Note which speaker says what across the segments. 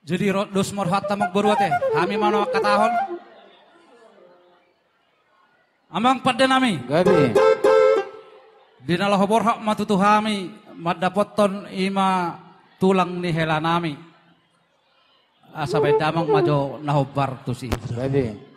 Speaker 1: Jadi dos morhat tamak beruat kami mana katahon. Amang pada nami.
Speaker 2: Gabi.
Speaker 1: Dinalah borhak matutu kami madapoton ima tulang ni hela nami. Asa bedamang majo nahobar tusi.
Speaker 2: Gabi.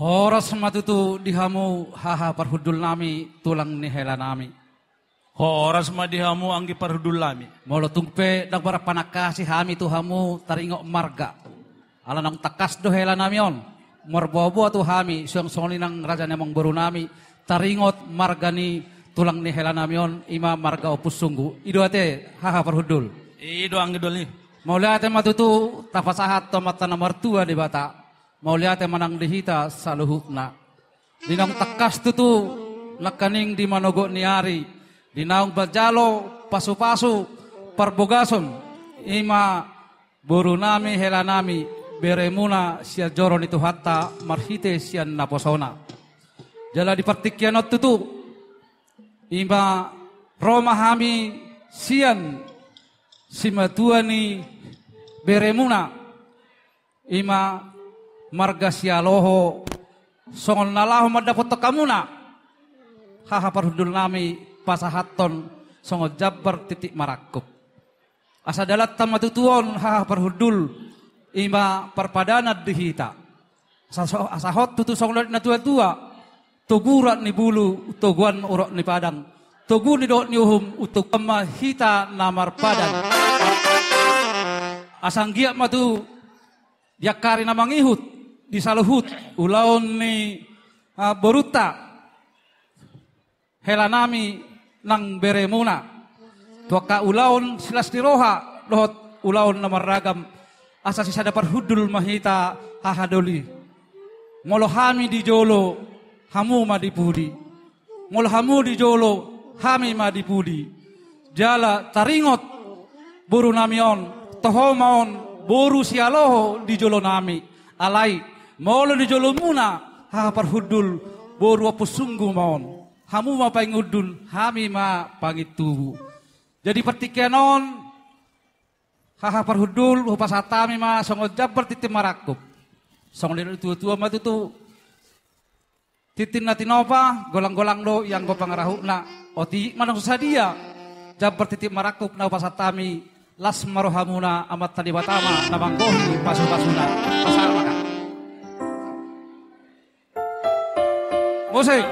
Speaker 1: Horas matutu dihamu haha parhudul nami tulang ni hela nami.
Speaker 3: Horas madihamu anggi parhudul nami.
Speaker 1: Molo tungpe dagbara panakasi hami tu hamu taringok marga. Alanang takas do hela nami on. Morbobo tu hami siang soni nang raja namang baru nami taringot marga ni tulang ni hela nami on ima marga opus sunggu. Ido ate haha parhudul.
Speaker 3: Ido anggi dol ni.
Speaker 1: Maulia ate matutu tapasahat tomata nomor 2 di bata. Maulia ate manang dihita saluhutna. Dinang takas tutu nakaning di manogo niari. Dinaung bajalo pasu-pasu parbogason ima buru nami hela nami beremuna sia joron itu hatta marhite sian naposona. Jala di partikyanot tutu ima Roma hami sian simatuani beremuna ima marga sialoho songol nalaho madapot kamuna haha parhudul nami pasahaton songol jabbar titik marakup asa dalat tamatutuon haha parhudul ima parpadana dihita asahot tutu songol na tua-tua tugurat ni bulu tuguan urok ni padang tugu ni do ni uhum utuk hita namar padang asanggia matu yakari namang ihut di saluhut ulaon ni boruta hela nami nang beremuna tuaka ulaon silas diroha lohot ulaon namaragam asa sisa dapat hudul mahita hahadoli molo hami di jolo hamu madipudi molo hamu di jolo hami madipudi jala taringot buru namion tohomaon boru sialoho di jolo nami alai molo di jolo muna ha parhudul boru apus sungguh maon hamu ma pangudul hami ma pangitu jadi pertikenon ha parhudul upasatami ma songo jabbar titim marakup songo tua-tua ma tutu titin natinopa golang-golang do yang go pangarahuna oti manang sadia jabbar titim marakup na upasatami las marohamuna amat tadi batama namanggohi pasu-pasuna pasal maka musik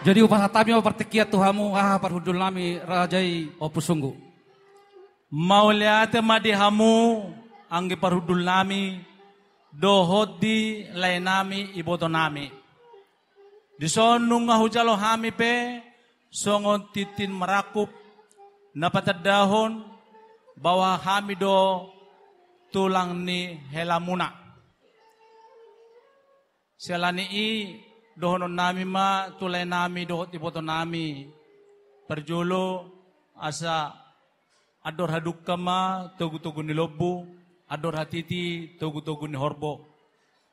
Speaker 1: jadi upasatami pertikiat tuhamu parhudul nami rajai opus sungguh
Speaker 3: Mauliate madihamu anggi parhudul nami dohodi lainami iboto nami. Disonung ngahujalo hami pe songon titin merakup napatadahon bawa hami do tulang ni helamuna. Selani i dohonon nami ma tulay nami dohot iboto nami perjolo asa ador haduk kama tugu-tugu ni lobu, ador hatiti tugu-tugu ni horbo.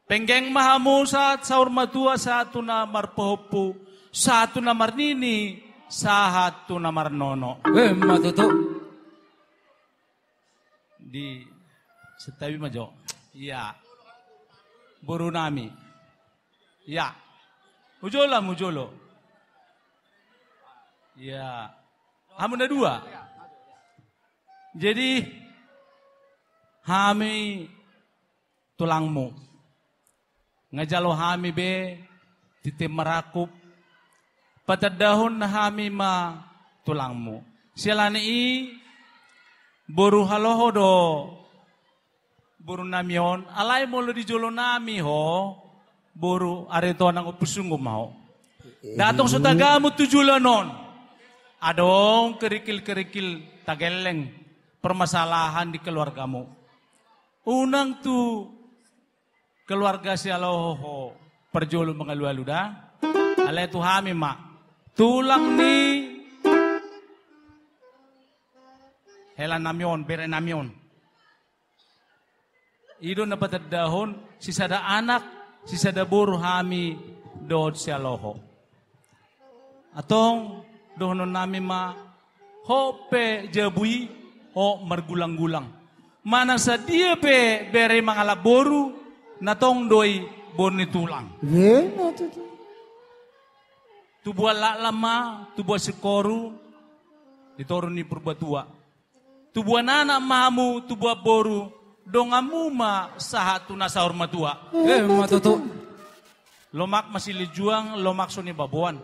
Speaker 3: Penggeng mahamu saat saur matua satu na marpohopu, satu na marnini, satu na marnono.
Speaker 1: Matutu.
Speaker 3: Di setabi majo. Ya. Buru nami. Ya. Mujolo. Ya. Hamu na dua. Jadi hami tulangmu ngajalo hami be titim merakup patadahon na hami ma tulangmu silani i boru haloho do Buru namion, alay mo lo di jolo nami ho. Buru arito nang upusungo mau. Datong sa tagamo tujulan non. Adong kerikil-kerikil tageleng permasalahan di keluarga mo. Unang tu keluarga si aloho perjolo mengalu-alu dah. Alay tu hami ma. Tulang ni hela namion, bere namion. Ido na patadahon, sisada anak, sisada buru hami dood si aloho. Atong dohonon nami ma, ho pe jabui, ho margulang-gulang. Mana sa dia pe bere mga laboru, natong doi boni tulang. Tubuha lama, tubuha sikoru, ditoro ni perbatua. Tubuha nana mamu, tubuha boru, dongamu ma sahat tuna sahur matua.
Speaker 1: Matutu.
Speaker 3: Lomak masih lijuang, lomak suni babuan.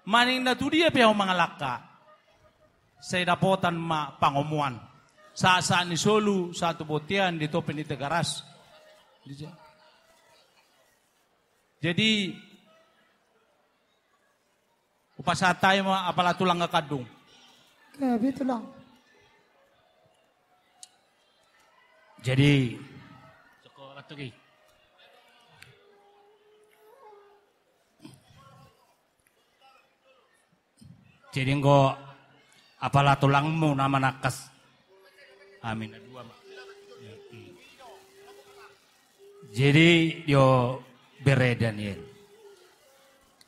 Speaker 3: Maning na tu dia piyaw mga laka. Say dapotan ma pangomuan. Sa ni solu, sa tubotian, dito pinitagaras. Jadi, upasatay mo apala tulang ngakadung.
Speaker 2: Grabe ito lang.
Speaker 4: Jadi, jadi engko apala tulangmu nama nakas. Amin. Jadi yo bere Daniel.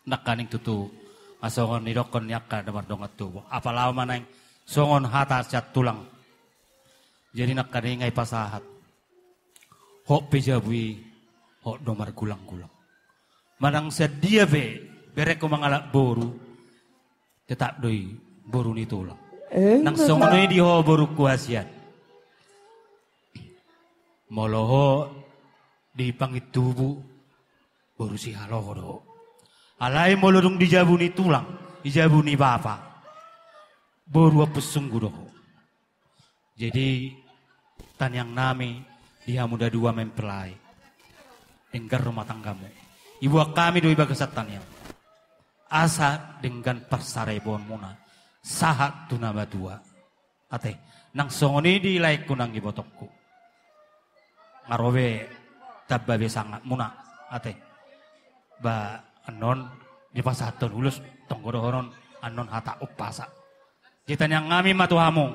Speaker 4: Nakaning tutu asongon nidokon yakka damar dongat tu. Apala manang songon hata cat tulang. Jadi nakaning ngai pasahat. Hok pejabui, hok domar gulang-gulang. Manang sedia bere ko mangalak boru. Tetap doi boru ni tulang. Nang songonoy di ho boru kuasian. Moloho di pangit tubuh boru si haloho do. Alai molodong di jabu ni tulang, di jabu ni bapa. Boru apa sungguh do. Jadi tanyang nami dia muda dua mempelai. Enggar rumah tanggamu. Ibu kami doi bagasatan yang. Asa dengan persarebon muna sahat tu nama dua ate nang songoni di like kunang ibotokku ngarobe tabbabe sangat muna ate ba anon di pasaton ulus tonggoro horon anon hata upasa jitan yang ngami matuhamu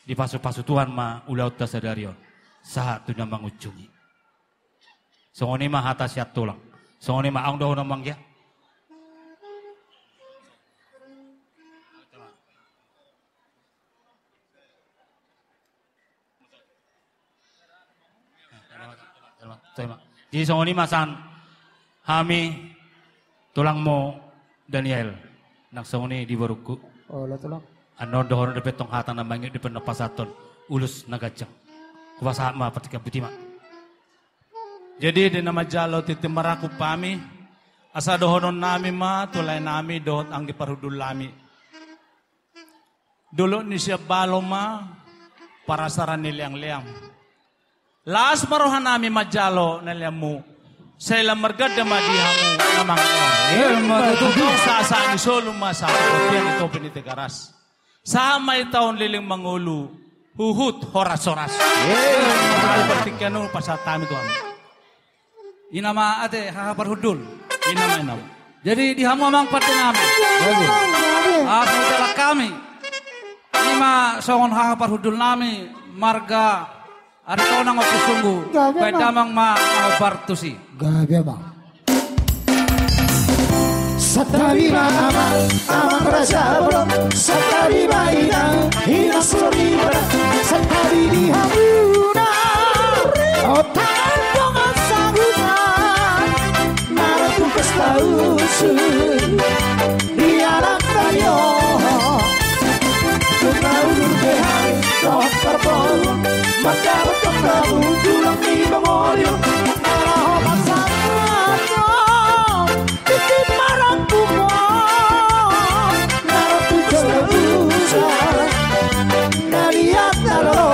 Speaker 4: di pasu-pasu Tuhan ma ulaut tasadarion sahat tu nama ngujungi songoni ma hata siat tulang songoni ma ang doho namang ya. Jadi songoni masan hami tulang mo Daniel nang songoni di baruku.
Speaker 2: Oh, lah tulang.
Speaker 4: Ano doho na depetong hata namang di penapasaton ulus nagajang. Kuwasa ma patika butima.
Speaker 3: Jadi di nama jalo titimaraku pami, asa dohonon nami ma tulay nami dohot ang giparudul lami. Dulu ni siya balo ma para saran niliang-liang. Laas marohan nami majalo niliamu, sa ilang margada madihamu namang Tutong sa ni solo ma sa kapatian ito pinitigaras. Sa may taon liling mangulu, huhut horas-horas. Mahal partikyano pasatami ito amin.
Speaker 1: Inama ate hahaparhudul.
Speaker 3: Inama.
Speaker 1: Jadi dihamu amang pati namin. At mutala kami. Ima songon hahaparhudul nami marga arito nang opusunggu. Kaya damang mahabartusi.
Speaker 2: Gabi bang. Satarima amang rasa belum. Satarima ina sorima. Satari hamuna. Otak dongan sangunan. Naratu kestausun. Dianak tanyo. Tunaulun behari. Dokter bolu. Maka berkembang tulang di memorial. Naraho masanganyo. Titip marang kumon. Naratu kestausun. Naliat naro.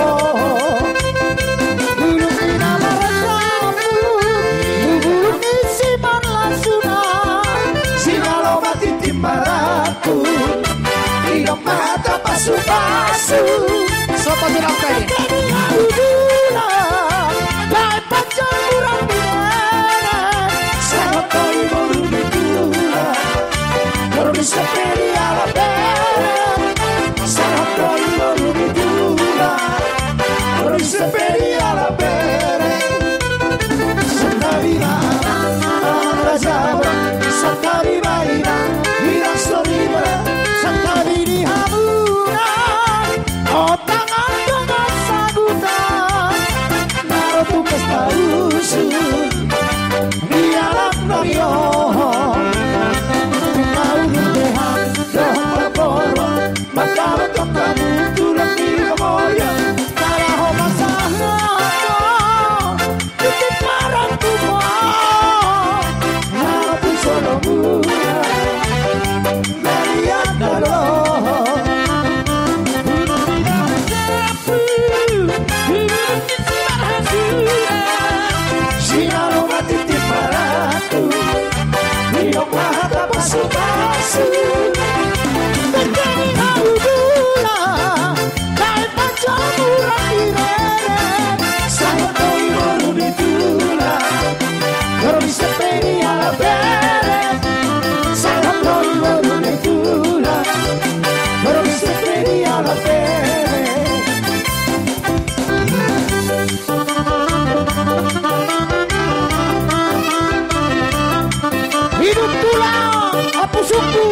Speaker 2: Hidup tulang, apa suku?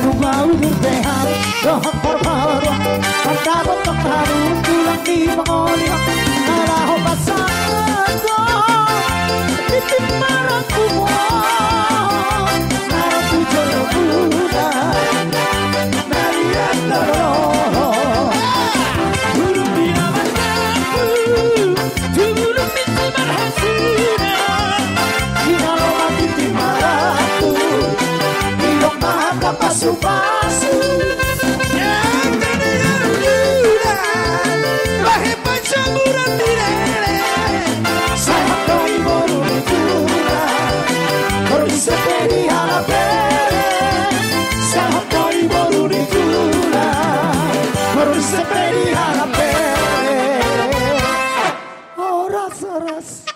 Speaker 2: Nubau berpehan, dohak perparuan, anda betok haru, tulang di pengolian, naraho pasangan, titik marahku mohon, naraku jodoh muda, narian doroh, burung di amanku, burung misi marhasuna, kalau mati di marahku, hidup maha pasu-pasu, yang tadinya muda, lahir pencaburan di lele, saya koi baru dikura, baru sepedi halapere, saya koi baru dikura, baru sepedi halapere, oh ras-ras.